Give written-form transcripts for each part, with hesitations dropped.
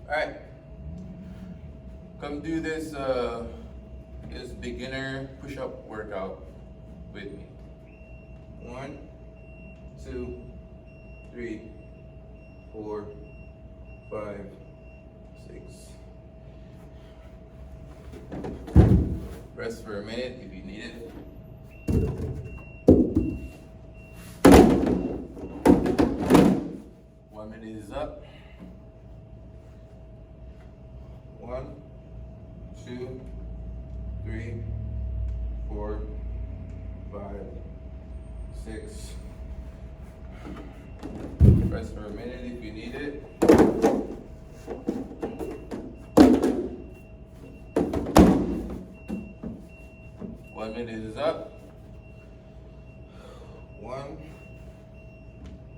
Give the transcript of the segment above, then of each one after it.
Alright. Come do this beginner push-up workout with me. 1, 2, 3, 4, 5, 6. Rest for a minute if you need it. One minute is up. 1, 2, 3, 4, 5, 6. Rest for a minute if you need it. One minute is up. 1,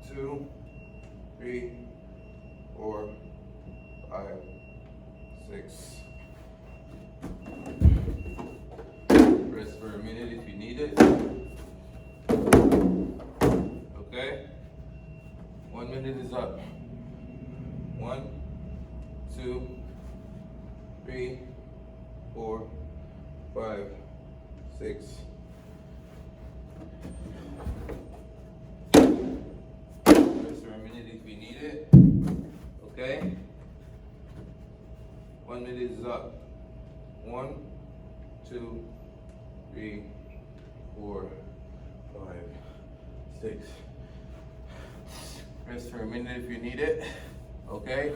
2, 3, 4, 5, 6. Rest for a minute if you need it. Okay? 1 minute is up. 1, 2, 3, 4, 5, 6. Rest for a minute if you need it. Okay? 1 minute is up. 1, 2, 3, 4, 5, 6. Rest for a minute if you need it. Okay?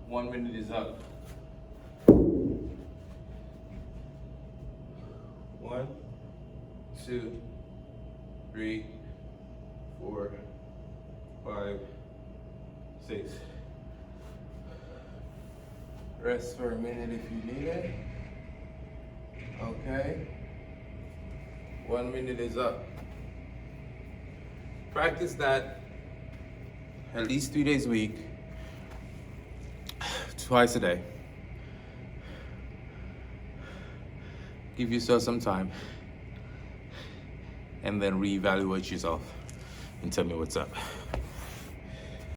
1 minute is up. 1, 2, 3, 4, 5, 6. Rest for a minute if you need it. Okay? 1 minute is up. Practice that at least 3 days a week, twice a day. Give yourself some time and then reevaluate yourself and tell me what's up.